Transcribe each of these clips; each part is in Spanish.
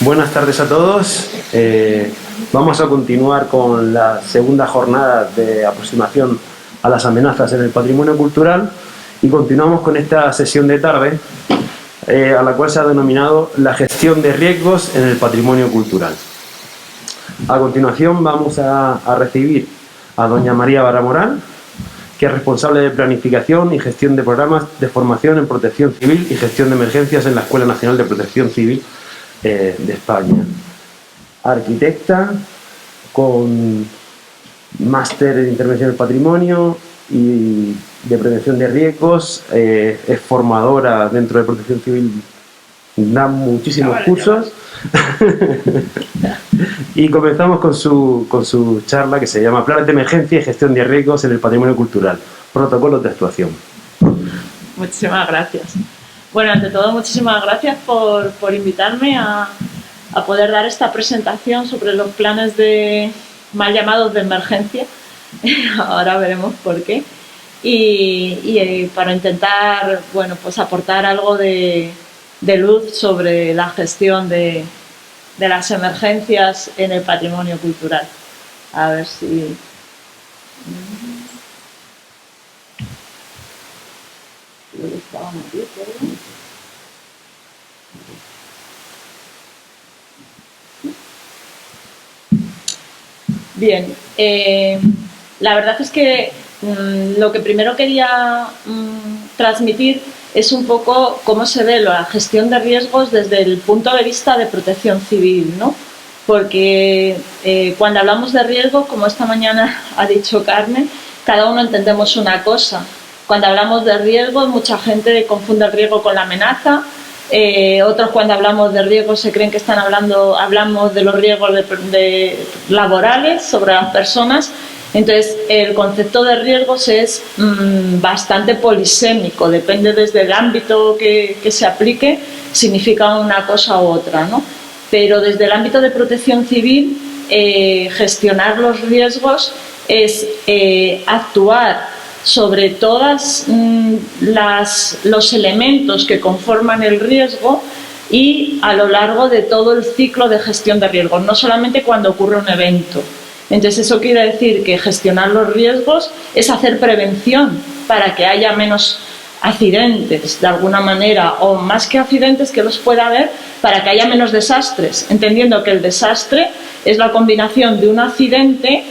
Buenas tardes a todos. Vamos a continuar con la segunda jornada de aproximación a las amenazas en el patrimonio cultural y continuamos con esta sesión de tarde a la cual se ha denominado la gestión de riesgos en el patrimonio cultural. A continuación vamos a recibir a doña María Baramorán, que es responsable de planificación y gestión de programas de formación en protección civil y gestión de emergencias en la Escuela Nacional de Protección Civil de España. Arquitecta con máster en intervención del patrimonio y de prevención de riesgos, es formadora dentro de protección civil, da muchísimos cursos. Y comenzamos con su charla, que se llama Planes de emergencia y gestión de riesgos en el patrimonio cultural, protocolos de actuación. Muchísimas gracias. Bueno, ante todo, muchísimas gracias por invitarme a poder dar esta presentación sobre los planes mal llamados de emergencia. Ahora veremos por qué. Y para intentar, bueno, pues aportar algo de luz sobre la gestión de las emergencias en el patrimonio cultural. A ver si... Bien, la verdad es que lo que primero quería transmitir es un poco cómo se ve la gestión de riesgos desde el punto de vista de protección civil, ¿no? Porque cuando hablamos de riesgo, como esta mañana ha dicho Carmen, cada uno entendemos una cosa. Cuando hablamos de riesgo, mucha gente confunde el riesgo con la amenaza. Otros, cuando hablamos de riesgos, se creen que hablamos de los riesgos laborales sobre las personas. Entonces, el concepto de riesgos es bastante polisémico, depende desde el ámbito que se aplique, significa una cosa u otra, ¿no? Pero desde el ámbito de protección civil, gestionar los riesgos es actuar sobre todos los elementos que conforman el riesgo y a lo largo de todo el ciclo de gestión de riesgos, no solamente cuando ocurre un evento. Entonces, eso quiere decir que gestionar los riesgos es hacer prevención para que haya menos accidentes, de alguna manera, o más que accidentes, que los pueda haber, para que haya menos desastres, entendiendo que el desastre es la combinación de un accidente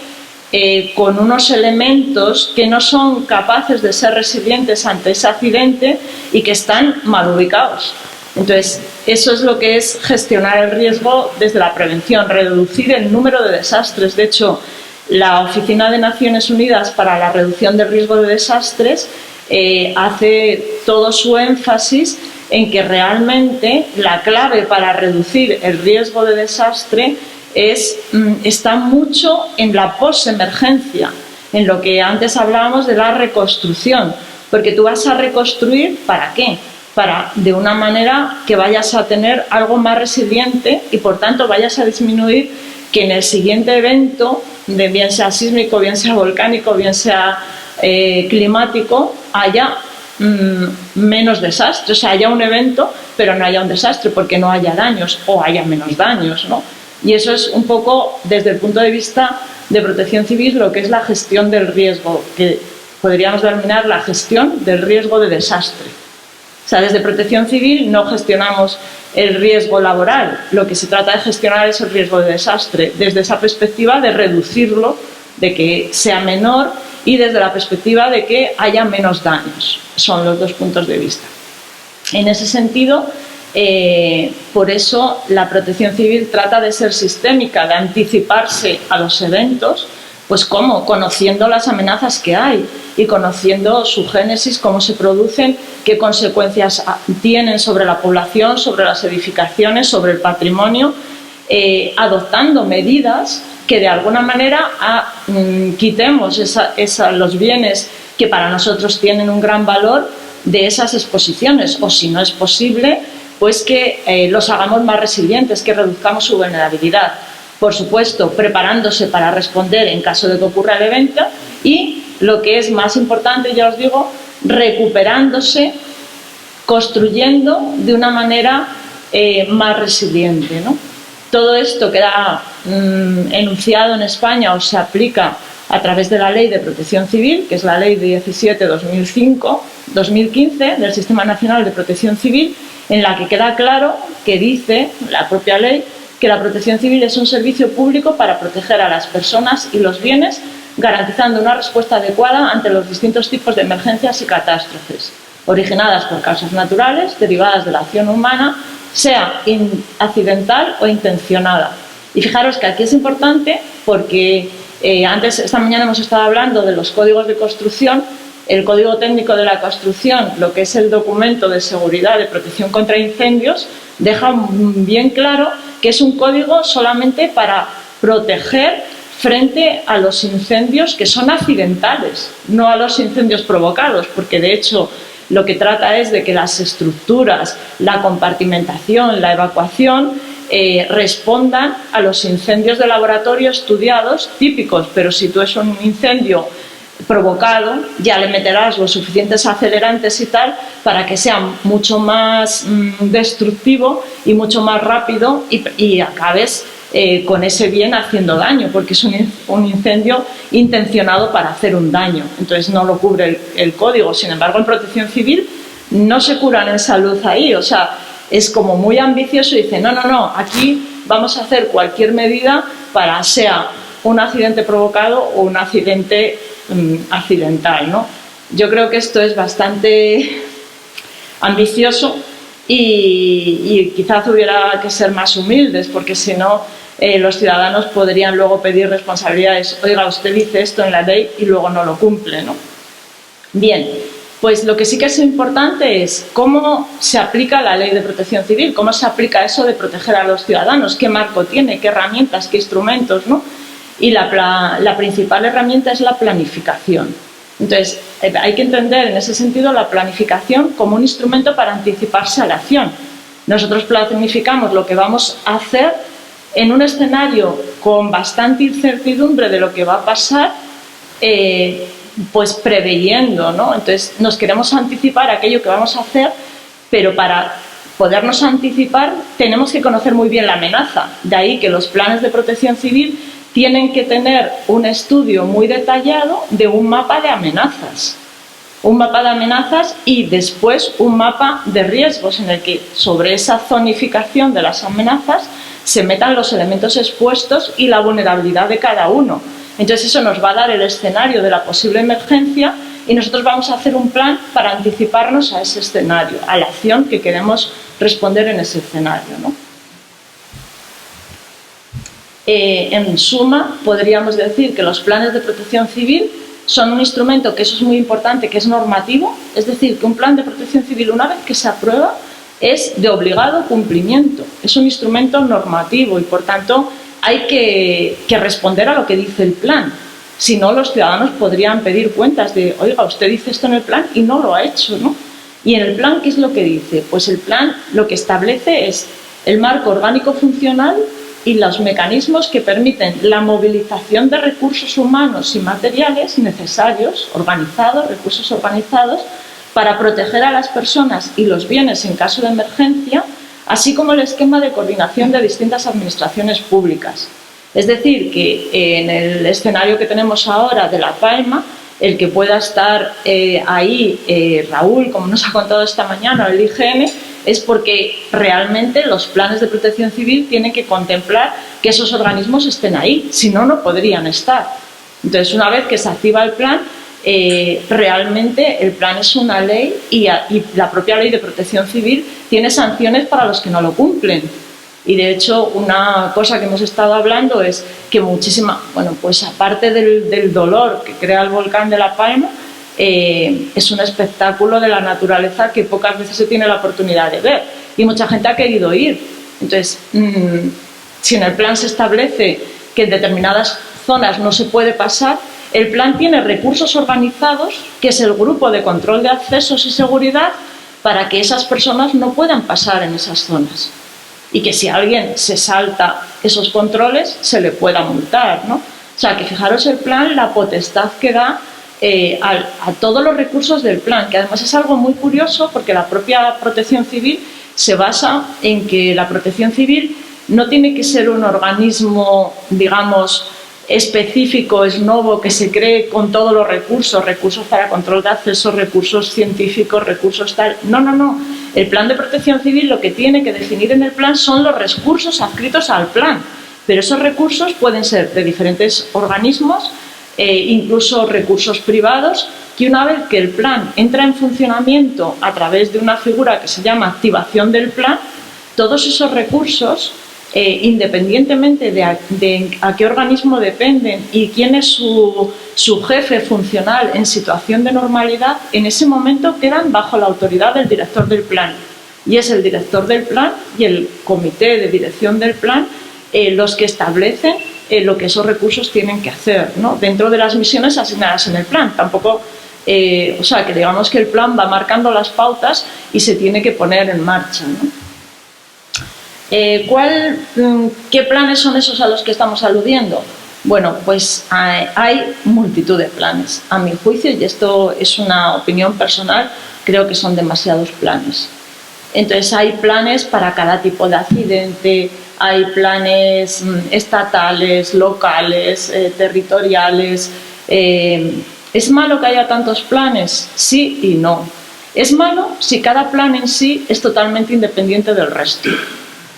con unos elementos que no son capaces de ser resilientes ante ese accidente y que están mal ubicados. Entonces, eso es lo que es gestionar el riesgo desde la prevención, reducir el número de desastres. De hecho, la Oficina de Naciones Unidas para la Reducción del Riesgo de Desastres hace todo su énfasis en que realmente la clave para reducir el riesgo de desastre está mucho en la posemergencia, en lo que antes hablábamos de la reconstrucción, porque tú vas a reconstruir, ¿para qué? Para, de una manera que vayas a tener algo más resiliente y por tanto vayas a disminuir que en el siguiente evento, bien sea sísmico, bien sea volcánico, bien sea climático, haya menos desastres, o sea, haya un evento pero no haya un desastre porque no haya daños o haya menos daños, ¿no? Y eso es un poco, desde el punto de vista de protección civil, lo que es la gestión del riesgo, que podríamos denominar la gestión del riesgo de desastre. O sea, desde protección civil no gestionamos el riesgo laboral, lo que se trata de gestionar es el riesgo de desastre, desde esa perspectiva de reducirlo, de que sea menor y desde la perspectiva de que haya menos daños. Son los dos puntos de vista. En ese sentido, por eso la protección civil trata de ser sistémica, de anticiparse a los eventos. Pues ¿cómo? Conociendo las amenazas que hay y conociendo su génesis, cómo se producen, qué consecuencias tienen sobre la población, sobre las edificaciones, sobre el patrimonio, adoptando medidas que de alguna manera quitemos los bienes que para nosotros tienen un gran valor de esas exposiciones, o si no es posible, pues que los hagamos más resilientes, que reduzcamos su vulnerabilidad. Por supuesto, preparándose para responder en caso de que ocurra el evento y, lo que es más importante, ya os digo, recuperándose, construyendo de una manera más resiliente, ¿no? Todo esto queda enunciado en España o se aplica a través de la Ley de Protección Civil, que es la Ley 17/2015 del Sistema Nacional de Protección Civil, en la que queda claro que dice la propia ley que la protección civil es un servicio público para proteger a las personas y los bienes, garantizando una respuesta adecuada ante los distintos tipos de emergencias y catástrofes, originadas por causas naturales, derivadas de la acción humana, sea accidental o intencionada. Y fijaros que aquí es importante porque antes, esta mañana hemos estado hablando de los códigos de construcción. El Código Técnico de la Construcción, lo que es el documento de seguridad de protección contra incendios, deja bien claro que es un código solamente para proteger frente a los incendios que son accidentales, no a los incendios provocados, porque de hecho lo que trata es de que las estructuras, la compartimentación, la evacuación respondan a los incendios de laboratorio estudiados típicos, pero si tú es un incendio provocado, ya le meterás los suficientes acelerantes y tal para que sea mucho más destructivo y mucho más rápido y acabes con ese bien haciendo daño, porque es un incendio intencionado para hacer un daño. Entonces no lo cubre el código. Sin embargo, en protección civil no se curan en salud ahí. O sea, es como muy ambicioso y dice, no, aquí vamos a hacer cualquier medida para sea un accidente provocado o un accidente accidental, ¿no? Yo creo que esto es bastante ambicioso y quizás hubiera que ser más humildes, porque si no los ciudadanos podrían luego pedir responsabilidades. Oiga, usted dice esto en la ley y luego no lo cumple, ¿no? Bien, pues lo que sí que es importante es cómo se aplica la Ley de Protección Civil, cómo se aplica eso de proteger a los ciudadanos, qué marco tiene, qué herramientas, qué instrumentos, ¿no? Y la principal herramienta es la planificación. Entonces, hay que entender en ese sentido la planificación como un instrumento para anticiparse a la acción. Nosotros planificamos lo que vamos a hacer en un escenario con bastante incertidumbre de lo que va a pasar, pues preveyendo, ¿no? Entonces, nos queremos anticipar aquello que vamos a hacer, pero para podernos anticipar tenemos que conocer muy bien la amenaza. De ahí que los planes de protección civil tienen que tener un estudio muy detallado de un mapa de amenazas. Un mapa de amenazas y después un mapa de riesgos en el que sobre esa zonificación de las amenazas se metan los elementos expuestos y la vulnerabilidad de cada uno. Entonces eso nos va a dar el escenario de la posible emergencia y nosotros vamos a hacer un plan para anticiparnos a ese escenario, a la acción que queremos responder en ese escenario, ¿no? En suma, podríamos decir que los planes de protección civil son un instrumento, que eso es muy importante, que es normativo, es decir, que un plan de protección civil, una vez que se aprueba, es de obligado cumplimiento, es un instrumento normativo y, por tanto, hay que responder a lo que dice el plan. Si no, los ciudadanos podrían pedir cuentas de, oiga, usted dice esto en el plan y no lo ha hecho, ¿no? Y en el plan, ¿qué es lo que dice? Pues el plan lo que establece es el marco orgánico funcional y los mecanismos que permiten la movilización de recursos humanos y materiales necesarios, recursos organizados, para proteger a las personas y los bienes en caso de emergencia, así como el esquema de coordinación de distintas administraciones públicas. Es decir, que en el escenario que tenemos ahora de La Palma, el que pueda estar ahí Raúl, como nos ha contado esta mañana, el IGN, es porque realmente los planes de protección civil tienen que contemplar que esos organismos estén ahí, si no, no podrían estar. Entonces, una vez que se activa el plan, realmente el plan es una ley y la propia Ley de Protección Civil tiene sanciones para los que no lo cumplen. Y de hecho, una cosa que hemos estado hablando es que pues aparte del dolor que crea el volcán de La Palma, es un espectáculo de la naturaleza que pocas veces se tiene la oportunidad de ver y mucha gente ha querido ir. Entonces, si en el plan se establece que en determinadas zonas no se puede pasar, el plan tiene recursos organizados, que es el grupo de control de accesos y seguridad, para que esas personas no puedan pasar en esas zonas y que si alguien se salta esos controles se le pueda multar, ¿no? O sea, que fijaros el plan, la potestad que da a todos los recursos del plan, que además es algo muy curioso porque la propia protección civil se basa en que la protección civil no tiene que ser un organismo, digamos, específico, es novo, que se cree con todos los recursos, recursos para control de acceso, recursos científicos, recursos tal. No, no, no. El plan de protección civil lo que tiene que definir en el plan son los recursos adscritos al plan, pero esos recursos pueden ser de diferentes organismos, incluso recursos privados, que una vez que el plan entra en funcionamiento a través de una figura que se llama activación del plan, todos esos recursos, independientemente de a qué organismo dependen y quién es su jefe funcional en situación de normalidad, en ese momento quedan bajo la autoridad del director del plan. Y es el director del plan y el comité de dirección del plan los que establecen lo que esos recursos tienen que hacer, ¿no?, dentro de las misiones asignadas en el plan. Tampoco, o sea, que digamos que el plan va marcando las pautas y se tiene que poner en marcha, ¿no? ¿Qué planes son esos a los que estamos aludiendo? Bueno, pues hay multitud de planes. A mi juicio, y esto es una opinión personal, creo que son demasiados planes. Entonces hay planes para cada tipo de accidente, hay planes estatales, locales, territoriales. ¿Es malo que haya tantos planes? Sí y no. Es malo si cada plan en sí es totalmente independiente del resto.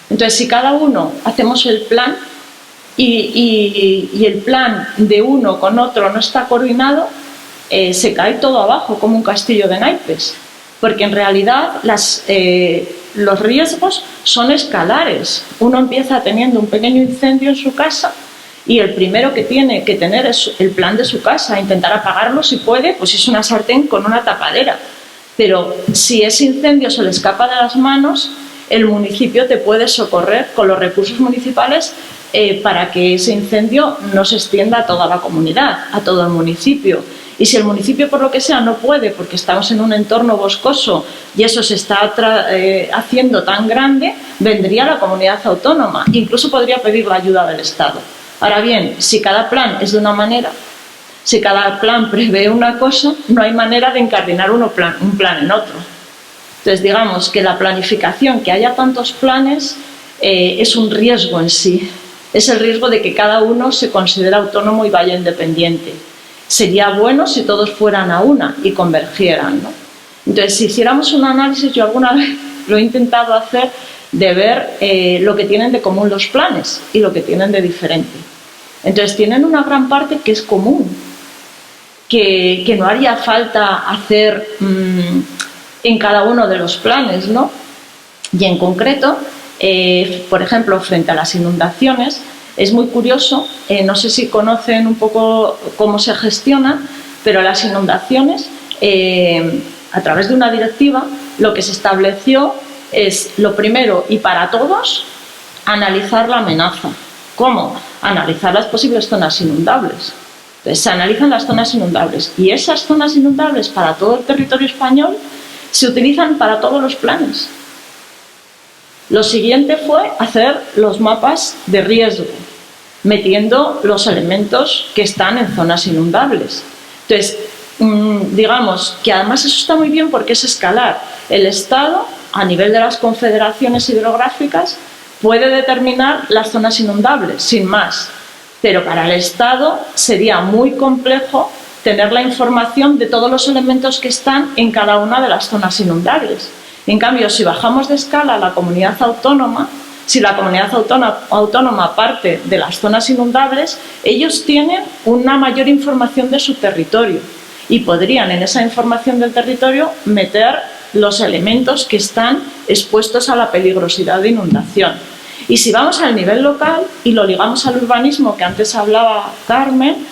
Entonces, si cada uno hacemos el plan y el plan de uno con otro no está coordinado, se cae todo abajo como un castillo de naipes, porque en realidad los riesgos son escalares. Uno empieza teniendo un pequeño incendio en su casa y el primero que tiene que tener es el plan de su casa, intentar apagarlo si puede, pues es una sartén con una tapadera. Pero si ese incendio se le escapa de las manos, el municipio te puede socorrer con los recursos municipales para que ese incendio no se extienda a toda la comunidad, a todo el municipio. Y si el municipio, por lo que sea, no puede, porque estamos en un entorno boscoso y eso se está haciendo tan grande, vendría la comunidad autónoma. Incluso podría pedir la ayuda del Estado. Ahora bien, si cada plan es de una manera, si cada plan prevé una cosa, no hay manera de incardinar un plan en otro. Entonces, digamos que la planificación, que haya tantos planes, es un riesgo en sí. Es el riesgo de que cada uno se considere autónomo y vaya independiente. Sería bueno si todos fueran a una y convergieran, ¿no? Entonces, si hiciéramos un análisis, yo alguna vez lo he intentado hacer, de ver lo que tienen de común los planes y lo que tienen de diferente. Entonces, tienen una gran parte que es común, que no haría falta hacer en cada uno de los planes, ¿no? Y en concreto, por ejemplo, frente a las inundaciones, es muy curioso, no sé si conocen un poco cómo se gestionan, pero las inundaciones, a través de una directiva, lo que se estableció es, lo primero y para todos, analizar la amenaza. ¿Cómo? Analizar las posibles zonas inundables. Entonces, se analizan las zonas inundables y esas zonas inundables para todo el territorio español se utilizan para todos los planes. Lo siguiente fue hacer los mapas de riesgo, metiendo los elementos que están en zonas inundables. Entonces, digamos que además eso está muy bien porque es escalar. El Estado, a nivel de las confederaciones hidrográficas, puede determinar las zonas inundables, sin más. Pero para el Estado sería muy complejo tener la información de todos los elementos que están en cada una de las zonas inundables. En cambio, si bajamos de escala a la comunidad autónoma, si la comunidad autónoma parte de las zonas inundables, ellos tienen una mayor información de su territorio y podrían en esa información del territorio meter los elementos que están expuestos a la peligrosidad de inundación. Y si vamos al nivel local y lo ligamos al urbanismo que antes hablaba Carmen,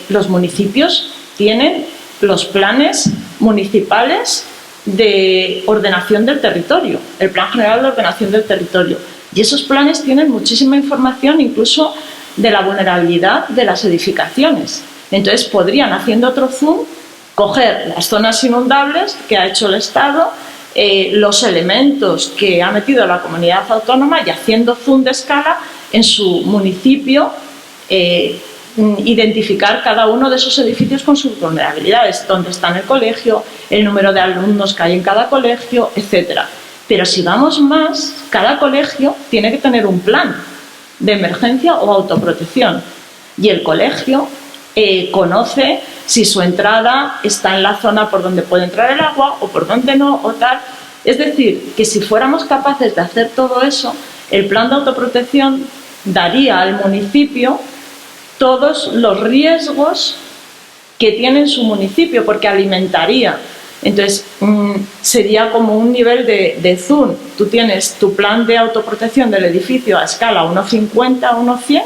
los municipios tienen los planes municipales de ordenación del territorio, el Plan General de Ordenación del Territorio. Y esos planes tienen muchísima información, incluso de la vulnerabilidad de las edificaciones. Entonces podrían, haciendo otro zoom, coger las zonas inundables que ha hecho el Estado, los elementos que ha metido la comunidad autónoma y haciendo zoom de escala en su municipio, identificar cada uno de esos edificios con sus vulnerabilidades, dónde está en el colegio, el número de alumnos que hay en cada colegio, etc. Pero si vamos más, cada colegio tiene que tener un plan de emergencia o autoprotección. Y el colegio conoce si su entrada está en la zona por donde puede entrar el agua o por donde no, o tal. Es decir, que si fuéramos capaces de hacer todo eso, el plan de autoprotección daría al municipio todos los riesgos que tiene su municipio, porque alimentaría. Entonces, sería como un nivel de zoom. Tú tienes tu plan de autoprotección del edificio a escala 1,50, 1,100.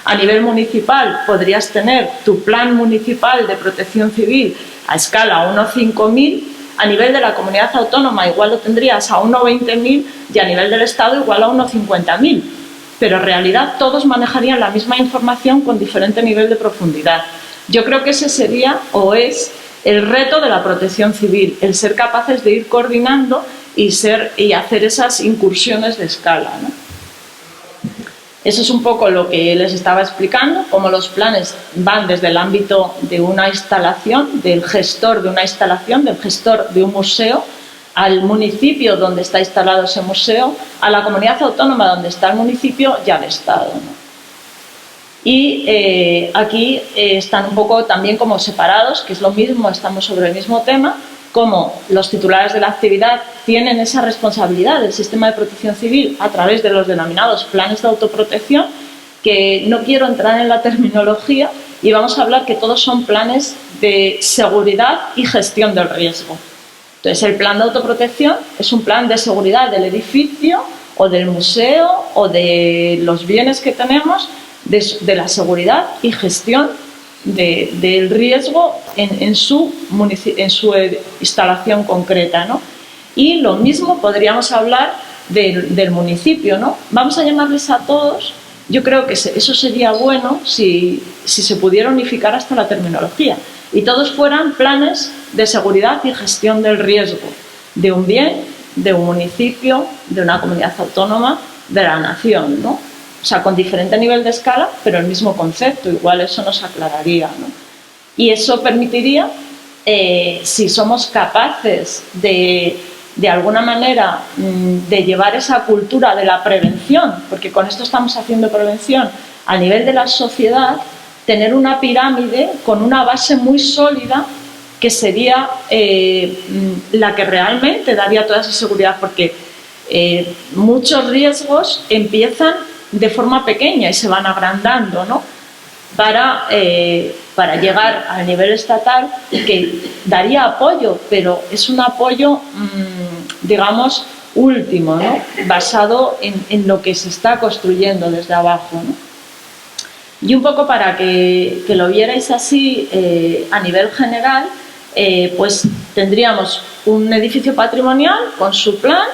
A nivel municipal podrías tener tu plan municipal de protección civil a escala 1,5000. A nivel de la comunidad autónoma igual lo tendrías a 1,20.000 y a nivel del Estado igual a 1,50.000. Pero en realidad todos manejarían la misma información con diferente nivel de profundidad. Yo creo que ese sería o es el reto de la protección civil, el ser capaces de ir coordinando y hacer esas incursiones de escala, ¿no? Eso es un poco lo que les estaba explicando, cómo los planes van desde el ámbito de una instalación, del gestor de una instalación, del gestor de un museo, al municipio donde está instalado ese museo, a la comunidad autónoma donde está el municipio y al Estado, ¿no? Y aquí están un poco también como separados, que es lo mismo, estamos sobre el mismo tema, como los titulares de la actividad tienen esa responsabilidad del sistema de protección civil a través de los denominados planes de autoprotección, que no quiero entrar en la terminología y vamos a hablar que todos son planes de seguridad y gestión del riesgo. Entonces, el plan de autoprotección es un plan de seguridad del edificio o del museo o de los bienes que tenemos, de la seguridad y gestión del riesgo en su instalación concreta, ¿no? Y lo mismo podríamos hablar del municipio, ¿no? Vamos a llamarles a todos. Yo creo que eso sería bueno si se pudiera unificar hasta la terminología y todos fueran planes de seguridad y gestión del riesgo de un bien, de un municipio, de una comunidad autónoma, de la nación, ¿no? O sea, con diferente nivel de escala, pero el mismo concepto, igual eso nos aclararía, ¿no? Y eso permitiría, si somos capaces de alguna manera, de llevar esa cultura de la prevención, porque con esto estamos haciendo prevención a nivel de la sociedad, tener una pirámide con una base muy sólida que sería la que realmente daría toda esa seguridad, porque muchos riesgos empiezan de forma pequeña y se van agrandando, ¿no? Para llegar al nivel estatal, que daría apoyo, pero es un apoyo, digamos, último, ¿no? Basado en lo que se está construyendo desde abajo, ¿no? Y un poco para que lo vierais así a nivel general, pues tendríamos un edificio patrimonial con su plan.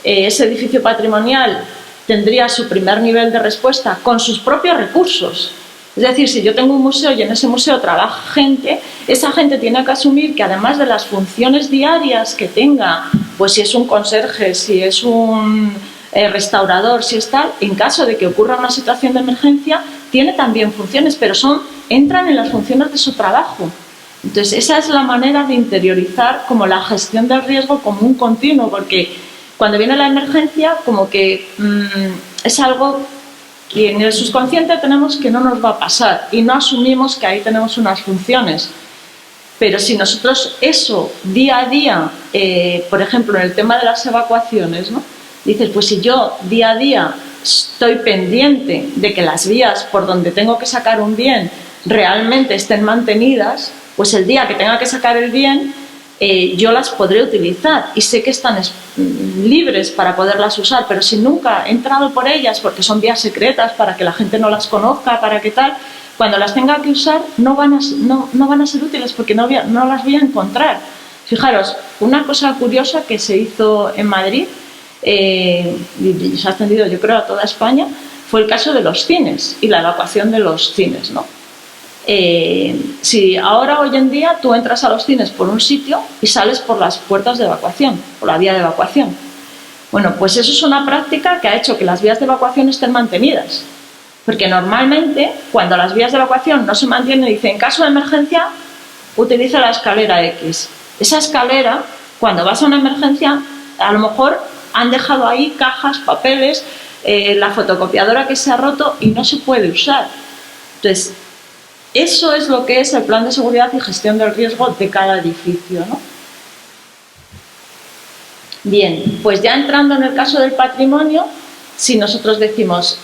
Ese edificio patrimonial tendría su primer nivel de respuesta con sus propios recursos. Es decir, si yo tengo un museo y en ese museo trabaja gente, esa gente tiene que asumir que además de las funciones diarias que tenga, pues si es un conserje, si es un restaurador, si es tal, en caso de que ocurra una situación de emergencia, tiene también funciones, pero entran en las funciones de su trabajo. Entonces, esa es la manera de interiorizar como la gestión del riesgo como un continuo, porque cuando viene la emergencia, como que es algo que en el subconsciente tenemos que no nos va a pasar y no asumimos que ahí tenemos unas funciones. Pero si nosotros eso día a día, por ejemplo, en el tema de las evacuaciones, ¿no? Dices, pues si yo día a día estoy pendiente de que las vías por donde tengo que sacar un bien realmente estén mantenidas, pues el día que tenga que sacar el bien, yo las podré utilizar y sé que están libres para poderlas usar, pero si nunca he entrado por ellas porque son vías secretas para que la gente no las conozca, para qué tal, cuando las tenga que usar no van a ser útiles porque no las voy a encontrar. Fijaros, una cosa curiosa que se hizo en Madrid, y se ha extendido yo creo a toda España, fue el caso de los cines y la evacuación de los cines, ¿no? Si ahora, hoy en día, tú entras a los cines por un sitio y sales por las puertas de evacuación, por la vía de evacuación. Bueno, pues eso es una práctica que ha hecho que las vías de evacuación estén mantenidas. Porque normalmente, cuando las vías de evacuación no se mantienen, dice, en caso de emergencia, utiliza la escalera X. Esa escalera, cuando vas a una emergencia, a lo mejor han dejado ahí cajas, papeles, la fotocopiadora que se ha roto y no se puede usar. Entonces, eso es lo que es el plan de seguridad y gestión del riesgo de cada edificio, ¿no? Bien, pues ya entrando en el caso del patrimonio, si nosotros decimos,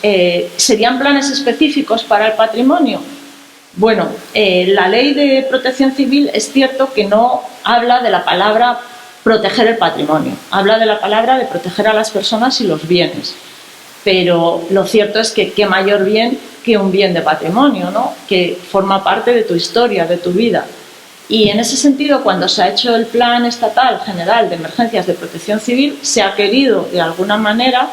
¿serían planes específicos para el patrimonio? Bueno, la ley de protección civil es cierto que no habla de la palabra proteger el patrimonio, habla de la palabra de proteger a las personas y los bienes. Pero lo cierto es que qué mayor bien que un bien de patrimonio, ¿no? Que forma parte de tu historia, de tu vida. Y en ese sentido, cuando se ha hecho el Plan Estatal General de Emergencias de Protección Civil, se ha querido, de alguna manera,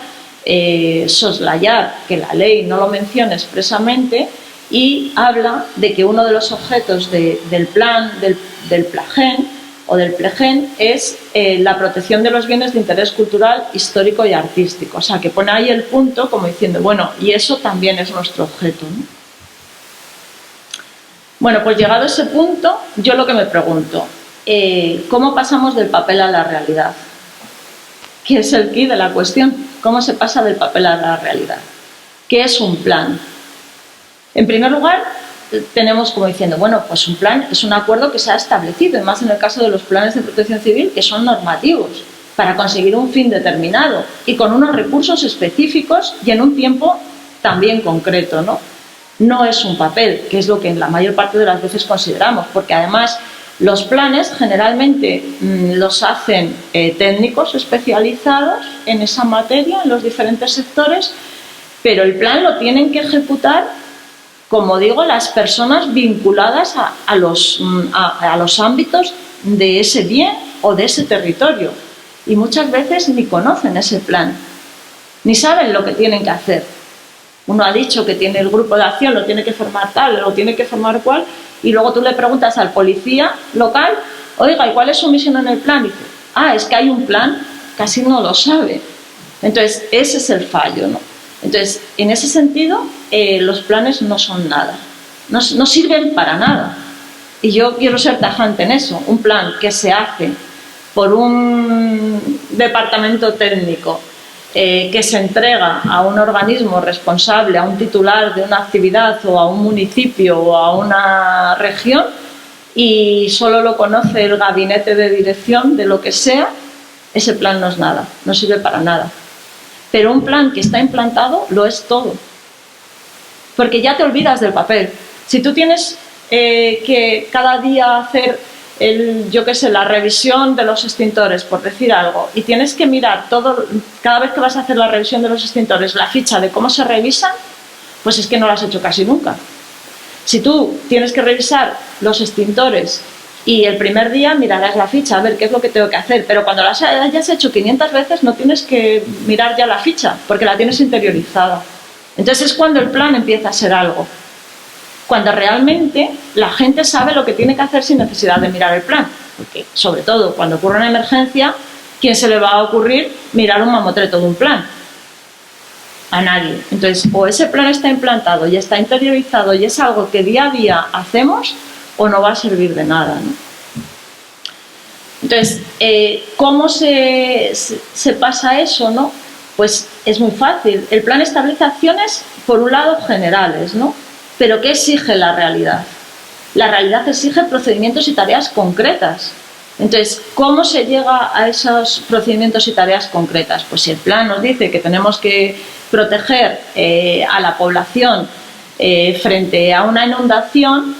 soslayar que la ley no lo menciona expresamente y habla de que uno de los objetos del plan, del PLAGEN o del PLEGEN es la protección de los bienes de interés cultural, histórico y artístico. O sea, que pone ahí el punto como diciendo, bueno, y eso también es nuestro objeto, ¿no? Bueno, pues llegado a ese punto, yo lo que me pregunto, ¿cómo pasamos del papel a la realidad? ¿Qué es el quid de la cuestión? ¿Cómo se pasa del papel a la realidad? ¿Qué es un plan? En primer lugar, tenemos como diciendo, bueno, pues un plan es un acuerdo que se ha establecido, y más en el caso de los planes de protección civil, que son normativos, para conseguir un fin determinado y con unos recursos específicos y en un tiempo también concreto, ¿no? No es un papel, que es lo que en la mayor parte de las veces consideramos, porque además los planes generalmente los hacen técnicos especializados en esa materia, en los diferentes sectores, pero el plan lo tienen que ejecutar, como digo, las personas vinculadas a los ámbitos de ese bien o de ese territorio. Y muchas veces ni conocen ese plan, ni saben lo que tienen que hacer. Uno ha dicho que tiene el grupo de acción, lo tiene que formar tal, lo tiene que formar cual, y luego tú le preguntas al policía local, oiga, ¿y cuál es su misión en el plan? Y dice, es que hay un plan, casi no lo sabe. Entonces, ese es el fallo, ¿no? Entonces, en ese sentido, los planes no son nada, no sirven para nada. Y yo quiero ser tajante en eso, un plan que se hace por un departamento técnico, que se entrega a un organismo responsable, a un titular de una actividad o a un municipio o a una región y solo lo conoce el gabinete de dirección de lo que sea, ese plan no es nada, no sirve para nada. Pero un plan que está implantado lo es todo, porque ya te olvidas del papel. Si tú tienes que cada día hacer la revisión de los extintores, por decir algo, y tienes que mirar cada vez que vas a hacer la revisión de los extintores, la ficha de cómo se revisan, pues es que no lo has hecho casi nunca. Si tú tienes que revisar los extintores y el primer día mirarás la ficha, a ver qué es lo que tengo que hacer, pero cuando las hayas hecho 500 veces no tienes que mirar ya la ficha, porque la tienes interiorizada. Entonces es cuando el plan empieza a ser algo. Cuando realmente la gente sabe lo que tiene que hacer sin necesidad de mirar el plan. Porque, sobre todo, cuando ocurre una emergencia, ¿quién se le va a ocurrir mirar un mamotreto de un plan? A nadie. Entonces, o ese plan está implantado y está interiorizado y es algo que día a día hacemos, o no va a servir de nada, ¿no? Entonces, ¿cómo se pasa eso, no? Pues es muy fácil. El plan establece acciones, por un lado, generales, ¿no? Pero ¿qué exige la realidad? La realidad exige procedimientos y tareas concretas. Entonces, ¿cómo se llega a esos procedimientos y tareas concretas? Pues si el plan nos dice que tenemos que proteger a la población frente a una inundación,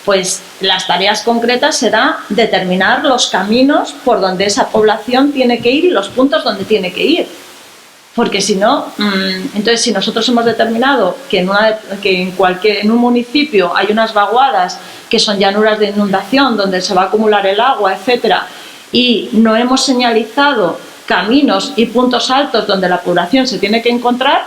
pues las tareas concretas será determinar los caminos por donde esa población tiene que ir y los puntos donde tiene que ir. Porque si no, entonces si nosotros hemos determinado que en un municipio hay unas vaguadas que son llanuras de inundación donde se va a acumular el agua, etcétera, y no hemos señalizado caminos y puntos altos donde la población se tiene que encontrar,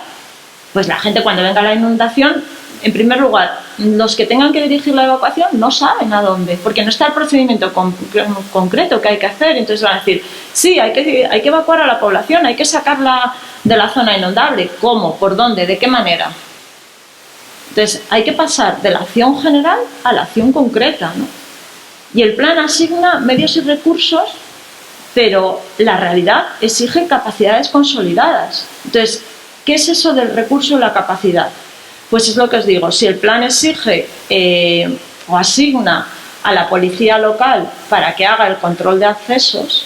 pues la gente cuando venga la inundación, en primer lugar, los que tengan que dirigir la evacuación no saben a dónde, porque no está el procedimiento concreto que hay que hacer. Entonces van a decir, sí, hay que evacuar a la población, hay que sacarla de la zona inundable. ¿Cómo? ¿Por dónde? ¿De qué manera? Entonces hay que pasar de la acción general a la acción concreta, ¿no? Y el plan asigna medios y recursos pero la realidad exige capacidades consolidadas. Entonces, ¿qué es eso del recurso y la capacidad? Pues es lo que os digo, si el plan exige o asigna a la policía local para que haga el control de accesos,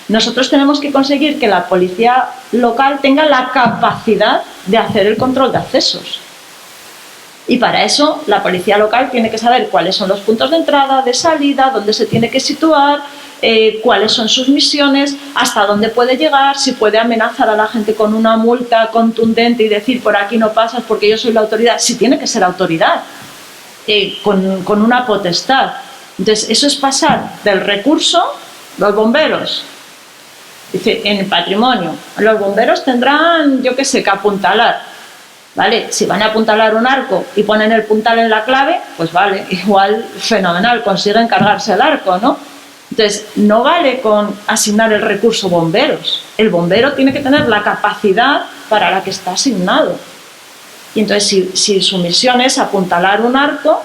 nosotros tenemos que conseguir que la policía local tenga la capacidad de hacer el control de accesos. Y para eso la policía local tiene que saber cuáles son los puntos de entrada, de salida, dónde se tiene que situar, cuáles son sus misiones, hasta dónde puede llegar, si puede amenazar a la gente con una multa contundente y decir por aquí no pasas porque yo soy la autoridad, si tiene que ser autoridad, con una potestad. Entonces eso es pasar del recurso, los bomberos, dice, en el patrimonio, los bomberos tendrán, yo qué sé, que apuntalar, ¿vale? Si van a apuntalar un arco y ponen el puntal en la clave, pues vale, igual fenomenal, consiguen cargarse el arco, ¿no? Entonces, no vale con asignar el recurso bomberos, el bombero tiene que tener la capacidad para la que está asignado. Y entonces, si su misión es apuntalar un arco,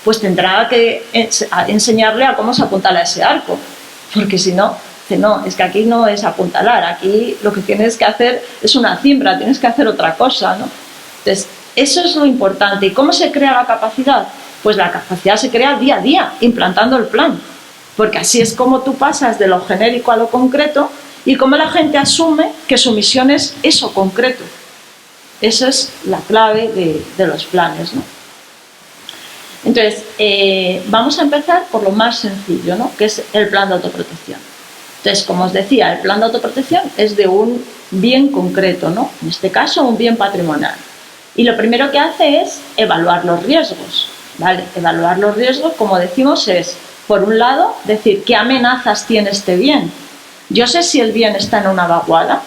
pues tendrá que enseñarle a cómo se apuntala ese arco, porque si no, no, es que aquí no es apuntalar, aquí lo que tienes que hacer es una cimbra, tienes que hacer otra cosa, ¿no? Entonces, eso es lo importante. ¿Y cómo se crea la capacidad? Pues la capacidad se crea día a día, implantando el plan, porque así es como tú pasas de lo genérico a lo concreto y cómo la gente asume que su misión es eso concreto. Esa es la clave de los planes, ¿no? Entonces, vamos a empezar por lo más sencillo, ¿no? Que es el plan de autoprotección. Entonces, como os decía, el plan de autoprotección es de un bien concreto, ¿no? En este caso, un bien patrimonial. Y lo primero que hace es evaluar los riesgos, ¿vale? Evaluar los riesgos, como decimos, es, por un lado, decir qué amenazas tiene este bien. Yo sé si el bien está en una vaguada,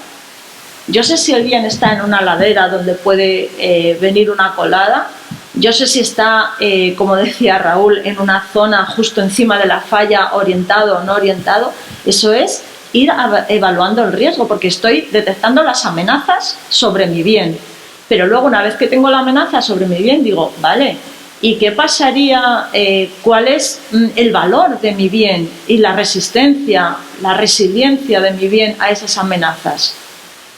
yo sé si el bien está en una ladera donde puede venir una colada, yo sé si está, como decía Raúl, en una zona justo encima de la falla, orientado o no orientado. Eso es ir evaluando el riesgo, porque estoy detectando las amenazas sobre mi bien. Pero luego, una vez que tengo la amenaza sobre mi bien, digo, vale, ¿y qué pasaría? ¿Cuál es el valor de mi bien y la resistencia, la resiliencia de mi bien a esas amenazas?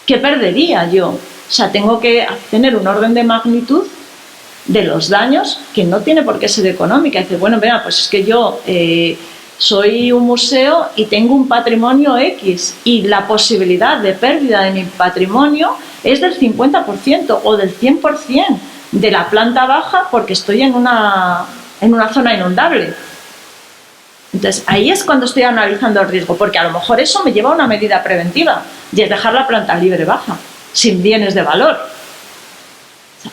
¿Qué perdería yo? O sea, tengo que tener un orden de magnitud de los daños que no tiene por qué ser económica. Dice, bueno, mira, pues es que yo soy un museo y tengo un patrimonio X y la posibilidad de pérdida de mi patrimonio es del 50% o del 100% de la planta baja porque estoy en una zona inundable. Entonces, ahí es cuando estoy analizando el riesgo, porque a lo mejor eso me lleva a una medida preventiva y es dejar la planta libre baja, sin bienes de valor.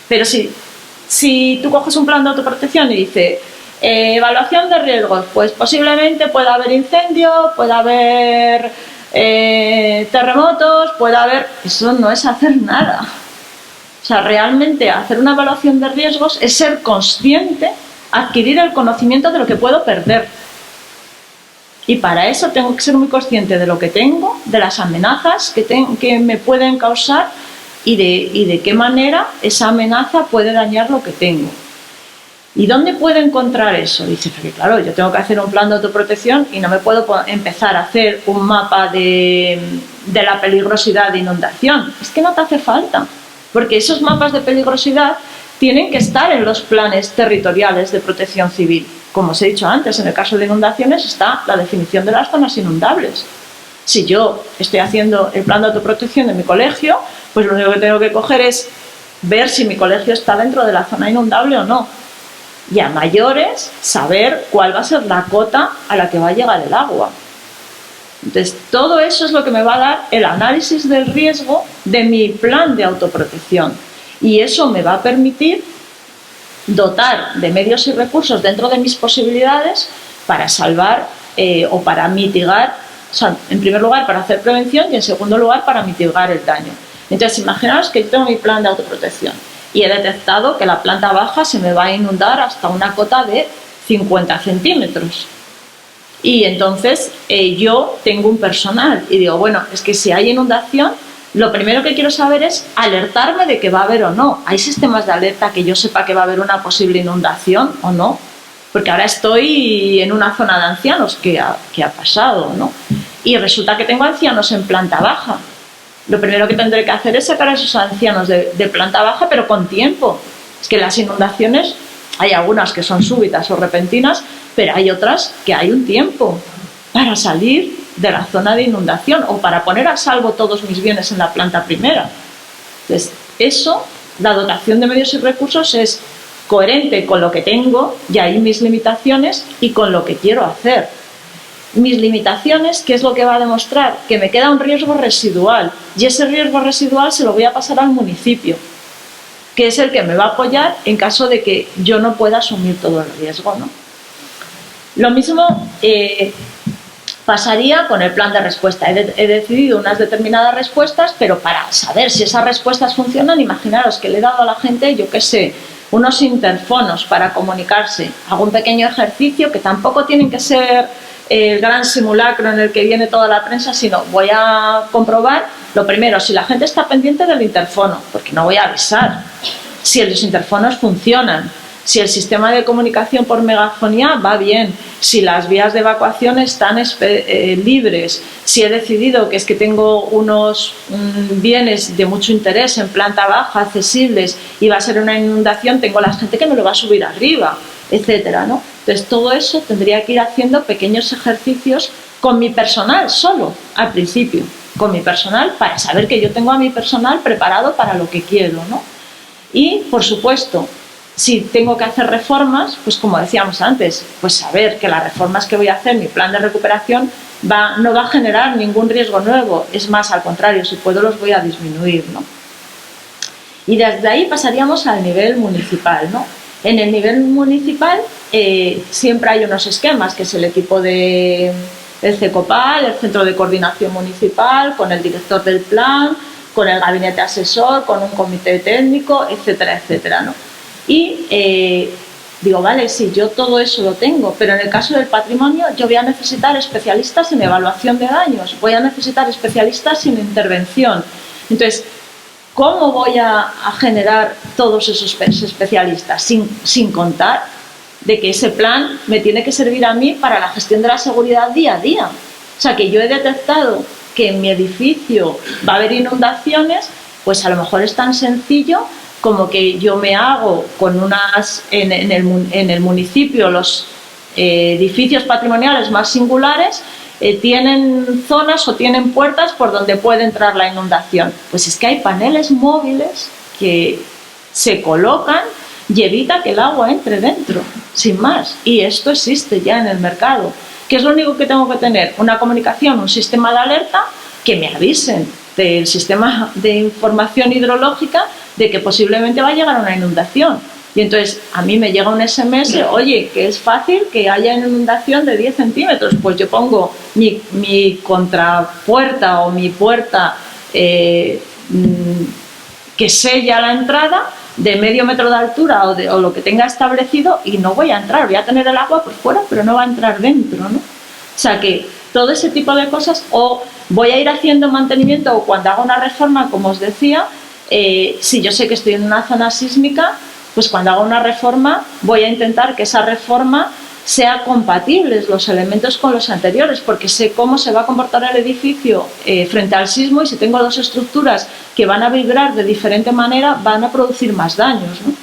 Pero si tú coges un plan de autoprotección y dice evaluación de riesgos, pues posiblemente pueda haber incendio, puede haber terremotos, puede haber... Eso no es hacer nada. O sea, realmente hacer una evaluación de riesgos es ser consciente, adquirir el conocimiento de lo que puedo perder. Y para eso tengo que ser muy consciente de lo que tengo, de las amenazas que me pueden causar y de qué manera esa amenaza puede dañar lo que tengo. ¿Y dónde puedo encontrar eso? Dice, porque claro, yo tengo que hacer un plan de autoprotección y no me puedo empezar a hacer un mapa de la peligrosidad de inundación. Es que no te hace falta, porque esos mapas de peligrosidad tienen que estar en los planes territoriales de protección civil. Como os he dicho antes, en el caso de inundaciones está la definición de las zonas inundables. Si yo estoy haciendo el plan de autoprotección de mi colegio, pues lo único que tengo que coger es ver si mi colegio está dentro de la zona inundable o no. Y a mayores, saber cuál va a ser la cota a la que va a llegar el agua. Entonces, todo eso es lo que me va a dar el análisis del riesgo de mi plan de autoprotección. Y eso me va a permitir dotar de medios y recursos dentro de mis posibilidades para salvar o para mitigar, o sea, en primer lugar para hacer prevención y en segundo lugar para mitigar el daño. Entonces, imaginaos que yo tengo mi plan de autoprotección y he detectado que la planta baja se me va a inundar hasta una cota de 50 centímetros. Y entonces yo tengo un personal y digo, bueno, es que si hay inundación, lo primero que quiero saber es alertarme de que va a haber o no. ¿Hay sistemas de alerta que yo sepa que va a haber una posible inundación o no? porque ahora estoy en una zona de ancianos que ha pasado, ¿no? Y resulta que tengo ancianos en planta baja. Lo primero que tendré que hacer es sacar a esos ancianos de planta baja, pero con tiempo. Es que las inundaciones, hay algunas que son súbitas o repentinas, pero hay otras que hay un tiempo para salir de la zona de inundación o para poner a salvo todos mis bienes en la planta primera. Entonces, eso, la dotación de medios y recursos es coherente con lo que tengo y ahí mis limitaciones y con lo que quiero hacer. Mis limitaciones, ¿qué es lo que va a demostrar? Que me queda un riesgo residual y ese riesgo residual se lo voy a pasar al municipio, que es el que me va a apoyar en caso de que yo no pueda asumir todo el riesgo, ¿no? Lo mismo pasaría con el plan de respuesta. He decidido unas determinadas respuestas, pero para saber si esas respuestas funcionan, imaginaros que le he dado a la gente, yo qué sé, unos interfonos para comunicarse. Hago un pequeño ejercicio que tampoco tienen que ser el gran simulacro en el que viene toda la prensa, sino voy a comprobar, lo primero, si la gente está pendiente del interfono, porque no voy a avisar, si los interfonos funcionan, si el sistema de comunicación por megafonía va bien, si las vías de evacuación están libres, si he decidido que es que tengo unos bienes de mucho interés en planta baja, accesibles, y va a ser una inundación, tengo la gente que me lo va a subir arriba, etcétera, ¿no? Entonces, todo eso tendría que ir haciendo pequeños ejercicios con mi personal solo, al principio, con mi personal, para saber que yo tengo a mi personal preparado para lo que quiero, ¿no? Y, por supuesto, si tengo que hacer reformas, pues como decíamos antes, pues saber que las reformas que voy a hacer, mi plan de recuperación, no va a generar ningún riesgo nuevo, es más, al contrario, si puedo los voy a disminuir, ¿no? Y desde ahí pasaríamos al nivel municipal, ¿no? En el nivel municipal siempre hay unos esquemas, que es el equipo del CECOPAL, el Centro de Coordinación Municipal, con el director del plan, con el gabinete asesor, con un comité técnico, etcétera, etcétera, ¿no? Y digo, vale, sí, yo todo eso lo tengo, pero en el caso del patrimonio yo voy a necesitar especialistas en evaluación de daños, voy a necesitar especialistas en intervención. Entonces, ¿cómo voy a generar todos esos especialistas? Sin contar de que ese plan me tiene que servir a mí para la gestión de la seguridad día a día. O sea, que yo he detectado que en mi edificio va a haber inundaciones, pues a lo mejor es tan sencillo como que yo me hago con en el municipio los edificios patrimoniales más singulares, tienen zonas o tienen puertas por donde puede entrar la inundación. Pues es que hay paneles móviles que se colocan y evita que el agua entre dentro, sin más. Y esto existe ya en el mercado. ¿Qué es lo único que tengo que tener? Una comunicación, un sistema de alerta que me avisen del sistema de información hidrológica de que posiblemente va a llegar una inundación. Y entonces a mí me llega un SMS, oye, que es fácil que haya una inundación de 10 centímetros. Pues yo pongo mi contrapuerta o mi puerta que sella la entrada de medio metro de altura o lo que tenga establecido, y no voy a entrar, voy a tener el agua por fuera, pero no va a entrar dentro, ¿no? O sea que todo ese tipo de cosas, o voy a ir haciendo mantenimiento, o cuando hago una reforma, como os decía, si yo sé que estoy en una zona sísmica, pues cuando hago una reforma voy a intentar que esa reforma sea compatibles los elementos con los anteriores, porque sé cómo se va a comportar el edificio frente al sismo, y si tengo dos estructuras que van a vibrar de diferente manera, van a producir más daños, ¿no?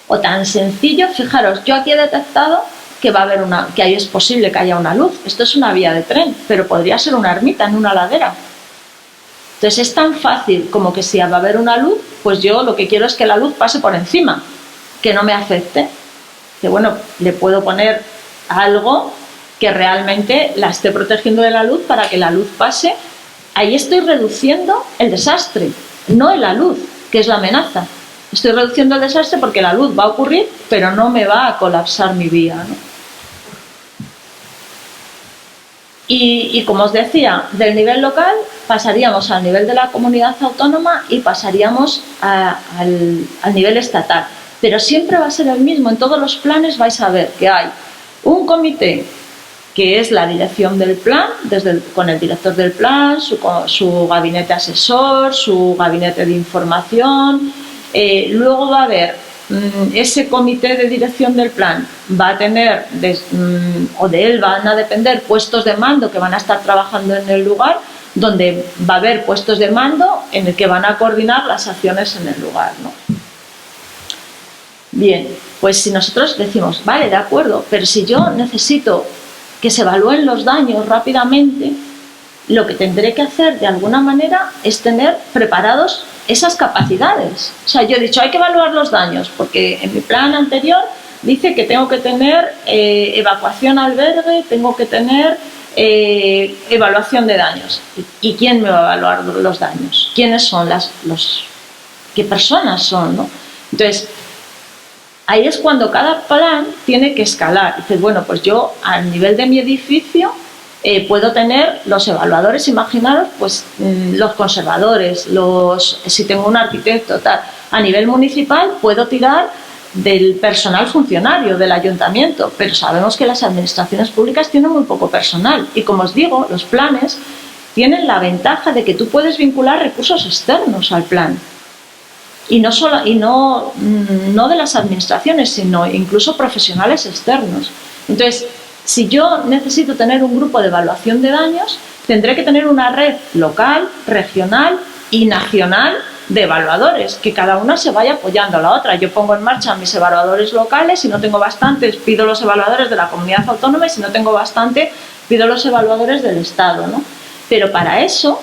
O tan sencillo, fijaros, yo aquí he detectado que va a haber que ahí es posible que haya una luz. Esto es una vía de tren, pero podría ser una ermita en una ladera. Entonces es tan fácil como que si va a haber una luz, pues yo lo que quiero es que la luz pase por encima, que no me afecte. Que bueno, le puedo poner algo que realmente la esté protegiendo de la luz para que la luz pase. Ahí estoy reduciendo el desastre, no la luz, que es la amenaza. Estoy reduciendo el desastre porque la luz va a ocurrir, pero no me va a colapsar mi vía, ¿no? Y como os decía, del nivel local pasaríamos al nivel de la comunidad autónoma y pasaríamos al nivel estatal. Pero siempre va a ser el mismo. En todos los planes vais a ver que hay un comité que es la dirección del plan, con el director del plan, su gabinete asesor, su gabinete de información. Luego va a haber ese comité de dirección del plan va a tener, o de él van a depender puestos de mando que van a estar trabajando en el lugar, donde va a haber puestos de mando en el que van a coordinar las acciones en el lugar, ¿no? Bien, pues si nosotros decimos, vale, de acuerdo, pero si yo necesito que se evalúen los daños rápidamente, lo que tendré que hacer de alguna manera es tener preparados esas capacidades. O sea, yo he dicho, hay que evaluar los daños, porque en mi plan anterior dice que tengo que tener evacuación albergue, tengo que tener evaluación de daños. ¿Y quién me va a evaluar los daños? ¿Quiénes son qué personas son, ¿no? Entonces, ahí es cuando cada plan tiene que escalar. Dices, bueno, pues yo al nivel de mi edificio puedo tener los evaluadores, imaginaros, pues los conservadores, si tengo un arquitecto, tal. A nivel municipal puedo tirar del personal funcionario del ayuntamiento, pero sabemos que las administraciones públicas tienen muy poco personal y, como os digo, los planes tienen la ventaja de que tú puedes vincular recursos externos al plan. Y no de las administraciones, sino incluso profesionales externos. Entonces, si yo necesito tener un grupo de evaluación de daños, tendré que tener una red local, regional y nacional de evaluadores, que cada una se vaya apoyando a la otra. Yo pongo en marcha mis evaluadores locales, si no tengo bastantes, pido los evaluadores de la comunidad autónoma, y si no tengo bastante, pido los evaluadores del Estado, ¿no? Pero para eso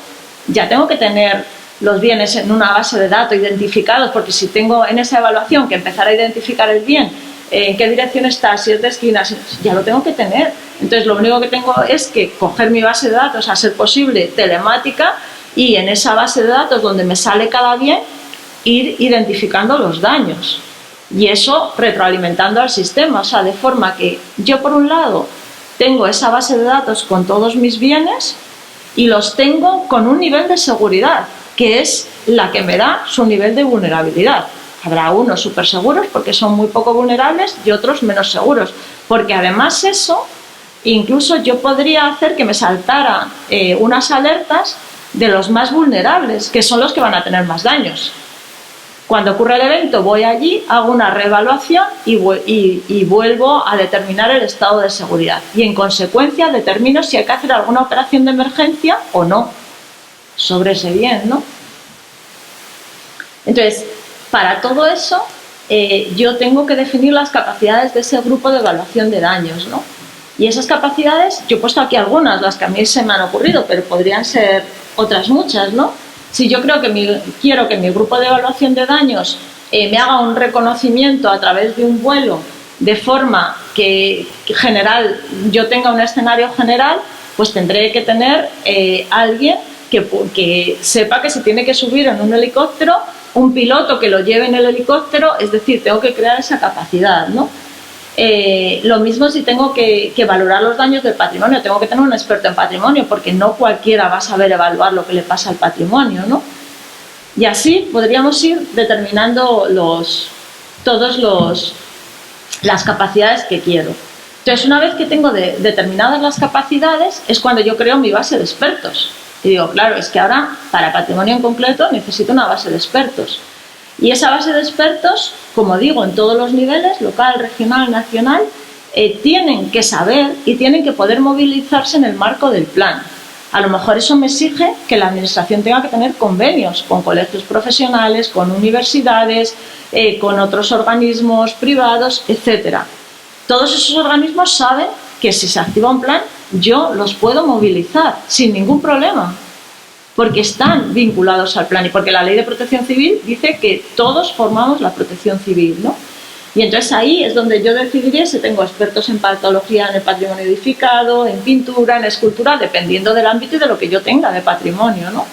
ya tengo que tener los bienes en una base de datos identificados, porque si tengo en esa evaluación que empezar a identificar el bien, en qué dirección está, si es de esquinas, ya lo tengo que tener. Entonces lo único que tengo es que coger mi base de datos, a ser posible telemática, y en esa base de datos donde me sale cada bien, ir identificando los daños. Y eso retroalimentando al sistema, o sea, de forma que yo por un lado tengo esa base de datos con todos mis bienes y los tengo con un nivel de seguridad, que es la que me da su nivel de vulnerabilidad. Habrá unos súper seguros porque son muy poco vulnerables y otros menos seguros, porque además eso, incluso yo podría hacer que me saltaran unas alertas de los más vulnerables, que son los que van a tener más daños. Cuando ocurre el evento voy allí, hago una reevaluación y vuelvo a determinar el estado de seguridad, y en consecuencia determino si hay que hacer alguna operación de emergencia o no sobre ese bien, ¿no? Entonces, para todo eso yo tengo que definir las capacidades de ese grupo de evaluación de daños, ¿no? Y esas capacidades, yo he puesto aquí algunas, las que a mí se me han ocurrido, pero podrían ser otras muchas, ¿no? Si yo quiero que mi grupo de evaluación de daños me haga un reconocimiento a través de un vuelo, de forma que general yo tenga un escenario general, pues tendré que tener alguien que sepa que se tiene que subir en un helicóptero, un piloto que lo lleve en el helicóptero, es decir, tengo que crear esa capacidad, ¿no? Lo mismo si tengo que valorar los daños del patrimonio, tengo que tener un experto en patrimonio, porque no cualquiera va a saber evaluar lo que le pasa al patrimonio, ¿no? Y así podríamos ir determinando las capacidades que quiero. Entonces, una vez que tengo determinadas las capacidades, es cuando yo creo mi base de expertos. Y digo, claro, es que ahora para patrimonio en concreto necesito una base de expertos. Y esa base de expertos, como digo, en todos los niveles, local, regional, nacional, tienen que saber y tienen que poder movilizarse en el marco del plan. A lo mejor eso me exige que la administración tenga que tener convenios con colegios profesionales, con universidades, con otros organismos privados, etc. Todos esos organismos saben que si se activa un plan, yo los puedo movilizar sin ningún problema, porque están vinculados al plan y porque la Ley de Protección Civil dice que todos formamos la protección civil, ¿no? Y entonces ahí es donde yo decidiré si tengo expertos en patología en el patrimonio edificado, en pintura, en escultura, dependiendo del ámbito y de lo que yo tenga de patrimonio, ¿no?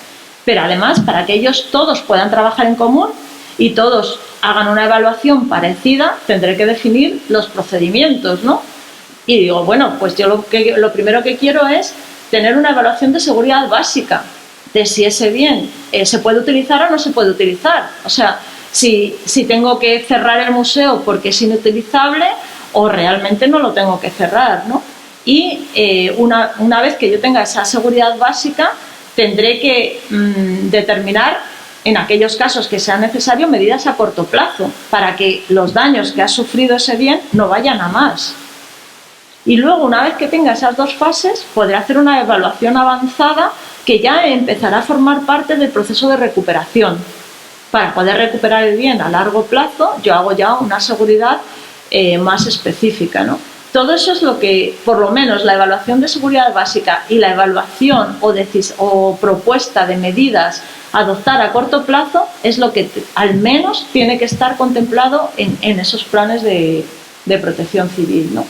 Pero además, para que ellos todos puedan trabajar en común y todos hagan una evaluación parecida, tendré que definir los procedimientos, ¿no? Y digo, bueno, pues yo lo primero que quiero es tener una evaluación de seguridad básica, de si ese bien se puede utilizar o no se puede utilizar. O sea, si tengo que cerrar el museo porque es inutilizable o realmente no lo tengo que cerrar, ¿no? Y una vez que yo tenga esa seguridad básica, tendré que determinar en aquellos casos que sea necesario, medidas a corto plazo, para que los daños que ha sufrido ese bien no vayan a más. Y luego, una vez que tenga esas dos fases, podrá hacer una evaluación avanzada que ya empezará a formar parte del proceso de recuperación. Para poder recuperar el bien a largo plazo, yo hago ya una seguridad más específica, ¿no? Todo eso es lo que, por lo menos, la evaluación de seguridad básica y la evaluación o propuesta de medidas a adoptar a corto plazo es lo que al menos tiene que estar contemplado en esos planes de protección civil, ¿no?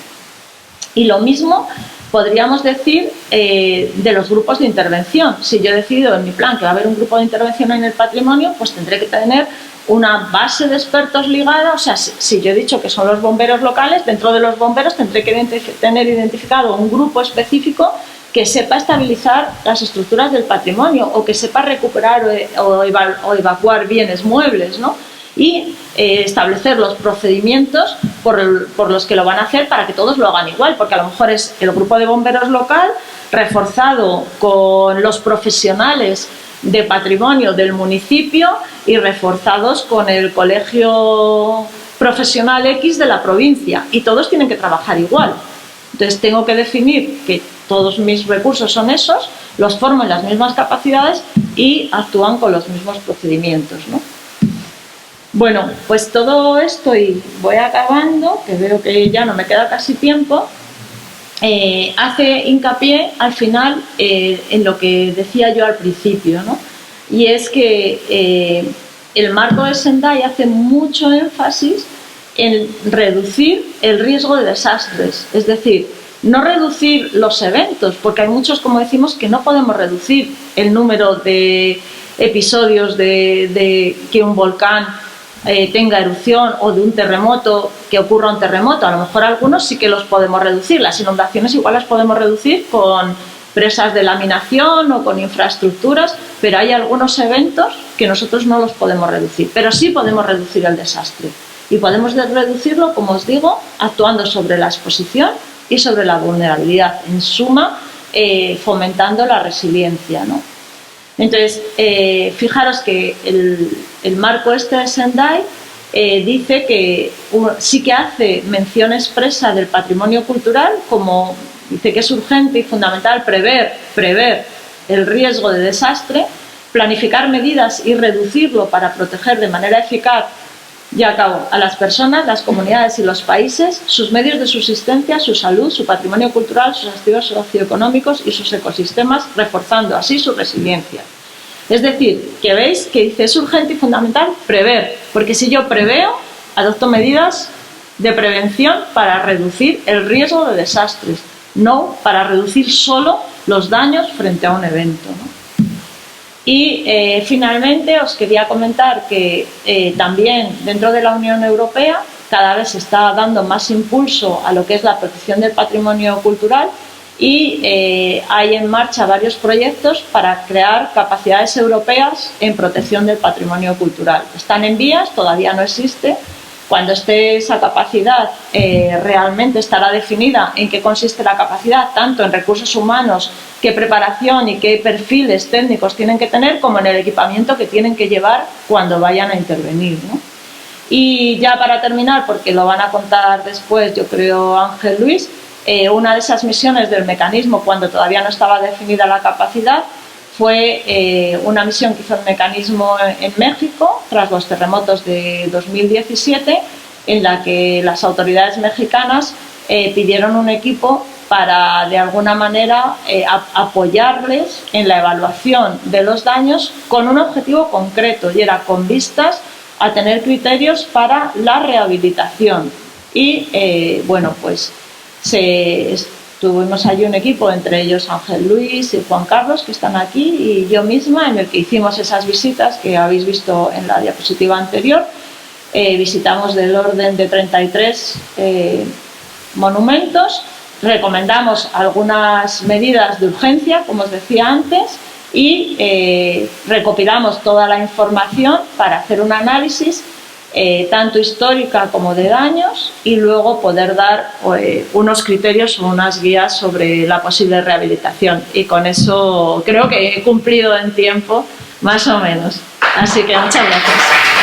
Y lo mismo podríamos decir de los grupos de intervención. Si yo decido en mi plan que va a haber un grupo de intervención en el patrimonio, pues tendré que tener una base de expertos ligada. O sea, si yo he dicho que son los bomberos locales, dentro de los bomberos tendré que tener identificado un grupo específico que sepa estabilizar las estructuras del patrimonio o que sepa recuperar o evacuar bienes muebles, ¿no? Y establecer los procedimientos por los que lo van a hacer para que todos lo hagan igual, porque a lo mejor es el grupo de bomberos local reforzado con los profesionales de patrimonio del municipio y reforzados con el colegio profesional X de la provincia, y todos tienen que trabajar igual. Entonces tengo que definir que todos mis recursos son esos, los formo en las mismas capacidades y actúan con los mismos procedimientos, ¿no? Bueno, pues todo esto, y voy acabando, que veo que ya no me queda casi tiempo, hace hincapié al final en lo que decía yo al principio, ¿no? Y es que el marco de Sendai hace mucho énfasis en reducir el riesgo de desastres, es decir, no reducir los eventos, porque hay muchos, como decimos, que no podemos reducir el número de episodios de que un volcán tenga erupción o de un terremoto, que ocurra un terremoto. A lo mejor algunos sí que los podemos reducir, las inundaciones igual las podemos reducir con presas de laminación o con infraestructuras, pero hay algunos eventos que nosotros no los podemos reducir, pero sí podemos reducir el desastre, y podemos reducirlo, como os digo, actuando sobre la exposición y sobre la vulnerabilidad, en suma, fomentando la resiliencia, ¿no? Entonces, fijaros que el marco este de Sendai dice que sí que hace mención expresa del patrimonio cultural, como dice que es urgente y fundamental prever el riesgo de desastre, planificar medidas y reducirlo para proteger de manera eficaz, ya acabo, a las personas, las comunidades y los países, sus medios de subsistencia, su salud, su patrimonio cultural, sus activos socioeconómicos y sus ecosistemas, reforzando así su resiliencia. Es decir, que veis que dice es urgente y fundamental prever, porque si yo preveo, adopto medidas de prevención para reducir el riesgo de desastres, no para reducir solo los daños frente a un evento, ¿no? Y finalmente os quería comentar que también dentro de la Unión Europea cada vez se está dando más impulso a lo que es la protección del patrimonio cultural, y hay en marcha varios proyectos para crear capacidades europeas en protección del patrimonio cultural. Están en vías, todavía no existe. Cuando esté esa capacidad, realmente estará definida en qué consiste la capacidad, tanto en recursos humanos, qué preparación y qué perfiles técnicos tienen que tener, como en el equipamiento que tienen que llevar cuando vayan a intervenir, ¿no? Y ya para terminar, porque lo van a contar después, yo creo, Ángel Luis, una de esas misiones del mecanismo, cuando todavía no estaba definida la capacidad, fue una misión que hizo el mecanismo en México tras los terremotos de 2017, en la que las autoridades mexicanas pidieron un equipo para, de alguna manera, apoyarles en la evaluación de los daños con un objetivo concreto, y era con vistas a tener criterios para la rehabilitación. Y bueno, pues tuvimos allí un equipo, entre ellos Ángel Luis y Juan Carlos, que están aquí, y yo misma, en el que hicimos esas visitas que habéis visto en la diapositiva anterior. Visitamos del orden de 33 monumentos, recomendamos algunas medidas de urgencia, como os decía antes, y recopilamos toda la información para hacer un análisis tanto histórica como de daños, y luego poder dar unos criterios o unas guías sobre la posible rehabilitación. Y con eso creo que he cumplido en tiempo Más o menos. Así que muchas gracias.